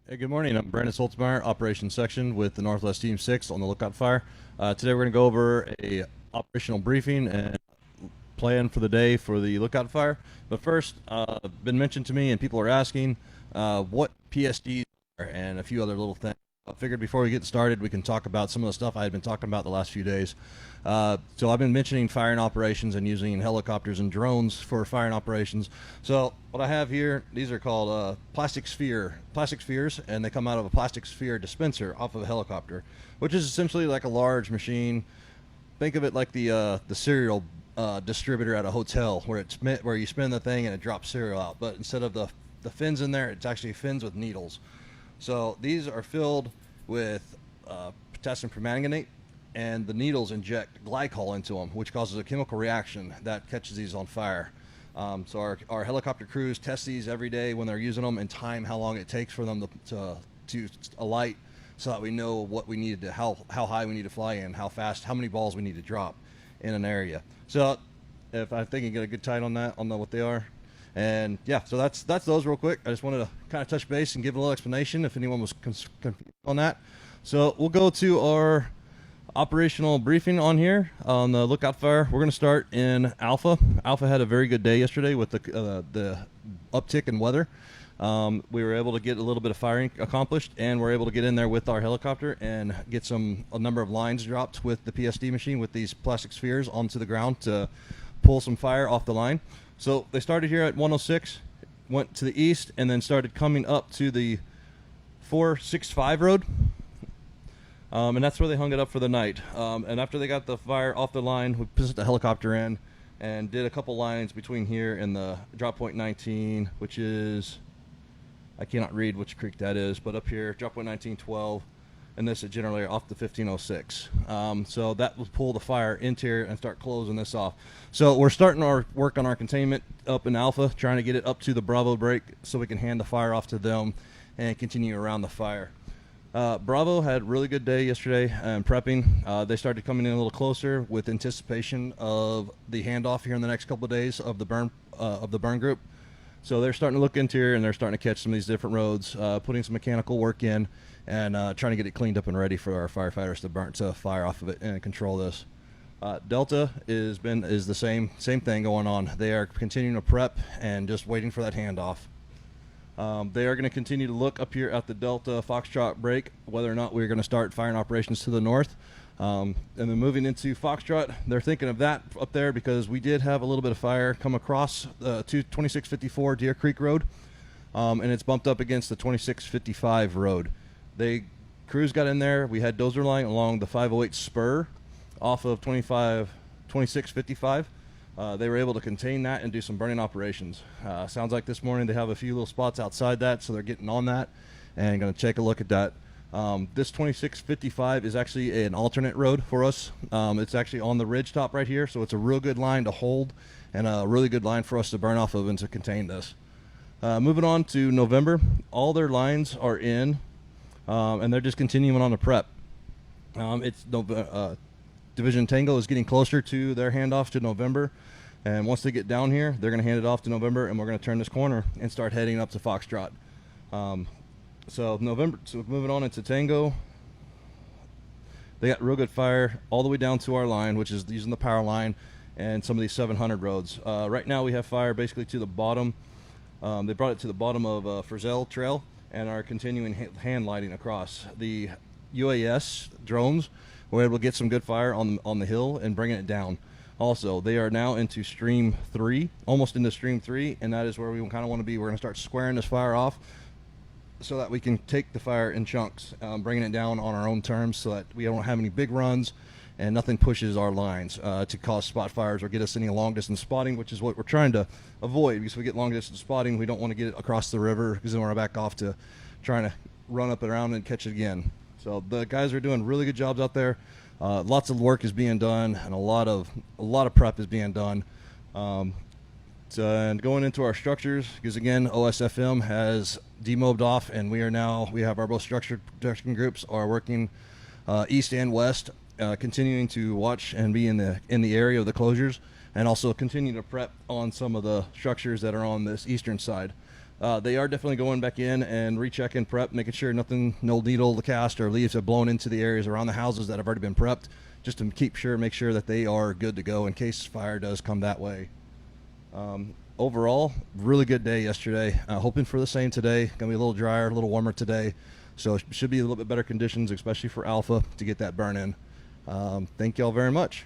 Hey, good morning. I'm Brandon Soltzmeyer, Operations Section with the Northwest Team 6 on the Lookout Fire. Today we're going to go over a operational briefing and plan for the day for the Lookout Fire. But first, been mentioned to me and people are asking what PSDs are and a few other little things. I figured before we get started, we can talk about some of the stuff I had been talking about the last few days. So I've been mentioning firing operations and using helicopters and drones for firing operations. So what I have here, these are called plastic spheres, and they come out of a plastic sphere dispenser off of a helicopter, which is essentially like a large machine. Think of it like the cereal distributor at a hotel, where you spin the thing and it drops cereal out. But instead of the fins in there, it's actually fins with needles. So these are filled with potassium permanganate, and the needles inject glycol into them, which causes a chemical reaction that catches these on fire. So our helicopter crews test these every day when they're using them and time how long it takes for them to alight, so that we know what we need to, how high we need to fly in, how fast, how many balls we need to drop in an area. So if I think you get a good tight on that, I'll know what they are. And yeah, so that's those real quick. I just wanted to kind of touch base and give a little explanation if anyone was confused on that. So we'll go to our operational briefing on here on the Lookout Fire. We're going to start in Alpha. Alpha had a very good day yesterday with the uptick in weather. We were able to get a little bit of firing accomplished, and we're able to get in there with our helicopter and get a number of lines dropped with the PSD machine with these plastic spheres onto the ground to pull some fire off the line. So they started here at 106, went to the east, and then started coming up to the 465 road. And that's where they hung it up for the night. And after they got the fire off the line, we put the helicopter in and did a couple lines between here and the drop point 19, which is, I cannot read which creek that is, but up here, drop point 1912, and this is generally off the 1506. So that will pull the fire into here and start closing this off. So we're starting our work on our containment up in Alpha, trying to get it up to the Bravo break so we can hand the fire off to them and continue around the fire. Bravo had a really good day yesterday prepping. They started coming in a little closer with anticipation of the handoff here in the next couple of days of the burn group. So they're starting to look into here, and they're starting to catch some of these different roads, putting some mechanical work in, and trying to get it cleaned up and ready for our firefighters to fire off of it and control this. Delta is the same thing going on. They are continuing to prep and just waiting for that handoff. They are going to continue to look up here at the Delta Foxtrot break, whether or not we're going to start firing operations to the north. And then moving into Foxtrot, they're thinking of that up there because we did have a little bit of fire come across 2654 Deer Creek Road, and it's bumped up against the 2655 road. Crews got in there. We had dozer line along the 508 spur off of 2655. They were able to contain that and do some burning operations. Sounds like this morning they have a few little spots outside that, so they're getting on that and going to take a look at that. This 2655 is actually an alternate road for us. It's actually on the ridge top right here, so it's a real good line to hold and a really good line for us to burn off of and to contain this. Moving on to November, all their lines are in, and they're just continuing on the prep. Division Tango is getting closer to their handoff to November, and once they get down here, they're going to hand it off to November, and we're going to turn this corner and start heading up to Foxtrot. So moving on into Tango, they got real good fire all the way down to our line, which is using the power line and some of these 700 roads. Right now we have fire basically to the bottom. They brought it to the bottom of Frizzell Trail and are continuing hand lighting across. The UAS drones were able to get some good fire on the hill and bringing it down. Also, they are now into Stream 3, almost into Stream 3, and that is where we kind of want to be. We're going to start squaring this fire off so that we can take the fire in chunks, bringing it down on our own terms so that we don't have any big runs and nothing pushes our lines to cause spot fires or get us any long-distance spotting, which is what we're trying to avoid. Because if we get long-distance spotting, we don't want to get it across the river because then we're back off to trying to run up and around and catch it again. So the guys are doing really good jobs out there. Lots of work is being done, and a lot of prep is being done. And going into our structures, because again, OSFM has demobbed off, and we have our both structured protection groups are working east and west, continuing to watch and be in the area of the closures, and also continue to prep on some of the structures that are on this eastern side. They are definitely going back in and rechecking prep, making sure nothing, no needle to cast or leaves have blown into the areas around the houses that have already been prepped, just to make sure that they are good to go in case fire does come that way. Overall, really good day yesterday. Hoping for the same today. Gonna be a little drier, a little warmer today, so it should be a little bit better conditions, especially for alpha to get that burn in. Thank y'all very much.